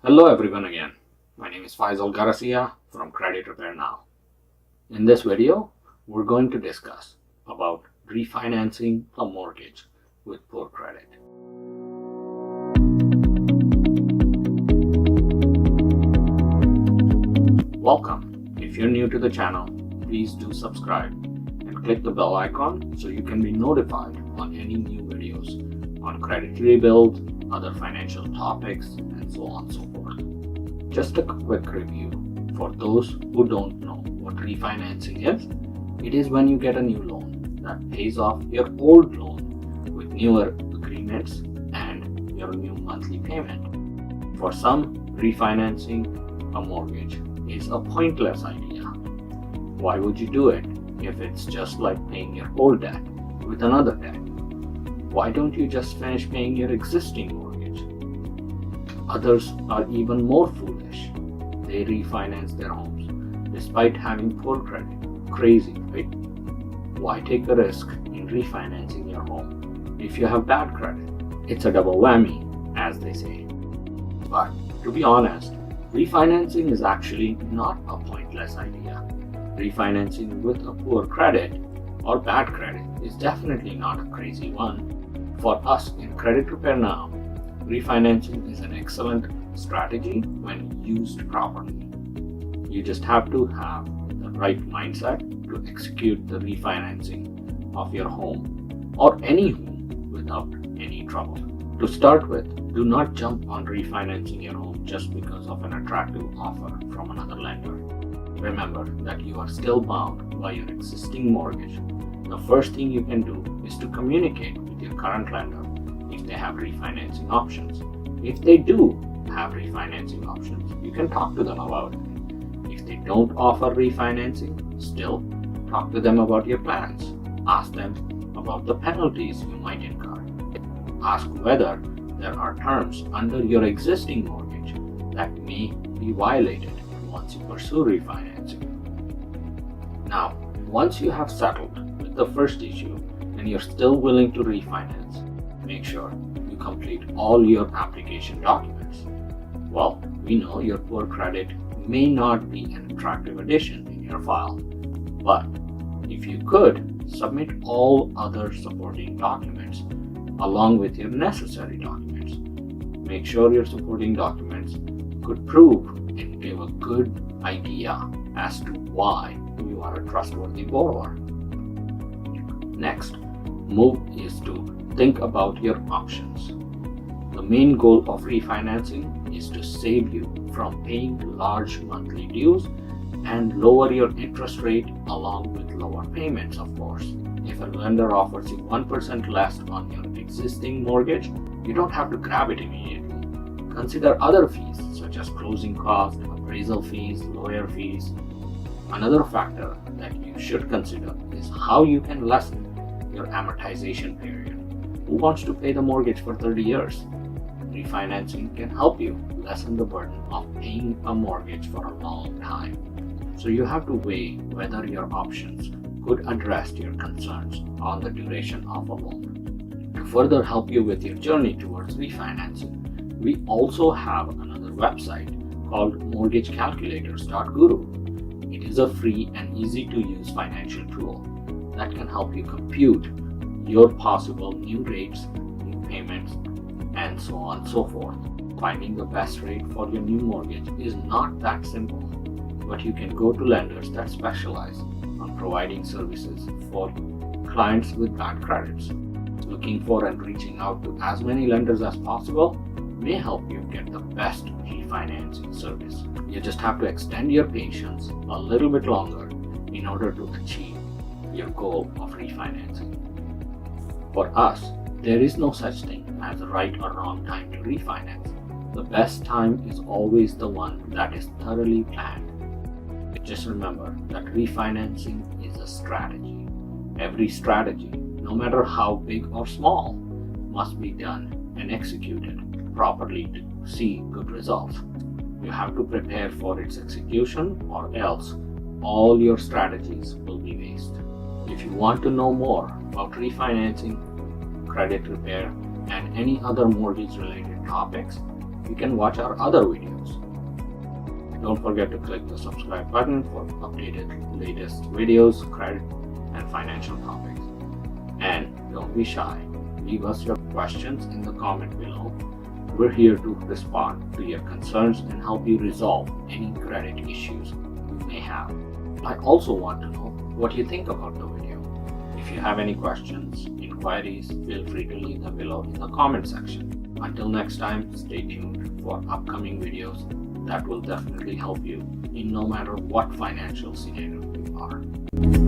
Hello everyone again. My name is Faizal Grasia from Credit Repair Now. In this video, we're going to discuss about refinancing a mortgage with poor credit. Welcome. If you're new to the channel, please do subscribe and click the bell icon so you can be notified on any new videos on credit rebuild, other financial topics, and so on and so forth. Just a quick review for those who don't know what refinancing is. It is when you get a new loan that pays off your old loan with newer agreements and your new monthly payment. For some, refinancing a mortgage is a pointless idea. Why would you do it if it's just like paying your old debt with another debt? Why don't you just finish paying your existing mortgage? Others are even more foolish. They refinance their homes despite having poor credit. Crazy, right? Why take a risk in refinancing your home if you have bad credit? It's a double whammy, as they say. But to be honest, refinancing is actually not a pointless idea. Refinancing with a poor credit or bad credit is definitely not a crazy one. For us in Credit Repair Now, refinancing is an excellent strategy when used properly. You just have to have the right mindset to execute the refinancing of your home or any home without any trouble. To start with, do not jump on refinancing your home just because of an attractive offer from another lender. Remember that you are still bound by your existing mortgage. The first thing you can do is to communicate with your current lender if they have refinancing options. If they do have refinancing options, you can talk to them about it. If they don't offer refinancing, still talk to them about your plans. Ask them about the penalties you might incur. Ask whether there are terms under your existing mortgage that may be violated once you pursue refinancing. Now, once you have settled with the first issue and you're still willing to refinance, make sure you complete all your application documents. Well, we know your poor credit may not be an attractive addition in your file, but if you could, submit all other supporting documents along with your necessary documents. Make sure your supporting documents could prove and give a good idea as to why you are a trustworthy borrower. Next, move is to think about your options. The main goal of refinancing is to save you from paying large monthly dues and lower your interest rate along with lower payments, of course. If a lender offers you 1% less on your existing mortgage, you don't have to grab it immediately. Consider other fees such as closing costs, appraisal fees, lawyer fees. Another factor that you should consider is how you can lessen your amortization period. Who wants to pay the mortgage for 30 years? Refinancing can help you lessen the burden of paying a mortgage for a long time. So you have to weigh whether your options could address your concerns on the duration of a loan. To further help you with your journey towards refinancing, we also have another website called mortgagecalculators.guru. It is a free and easy to use financial tool that can help you compute your possible new rates, new payments, and so on and so forth. Finding the best rate for your new mortgage is not that simple, but you can go to lenders that specialize on providing services for clients with bad credits. Looking for and reaching out to as many lenders as possible may help you get the best refinancing service. You just have to extend your patience a little bit longer in order to achieve your goal of refinancing. For us, there is no such thing as a right or wrong time to refinance. The best time is always the one that is thoroughly planned. Just remember that refinancing is a strategy. Every strategy, no matter how big or small, must be done and executed properly to see good results. You have to prepare for its execution, or else all your strategies will be waste. If you want to know more about refinancing, credit repair, and any other mortgage related topics, you can watch our other videos. Don't forget to click the subscribe button for updated latest videos, credit and financial topics. And don't be shy. Leave us your questions in the comment below. We're here to respond to your concerns and help you resolve any credit issues you may have. I also want to know what you think about the video. If you have any questions, inquiries, feel free to leave them below in the comment section. Until next time, stay tuned for upcoming videos that will definitely help you in no matter what financial scenario you are.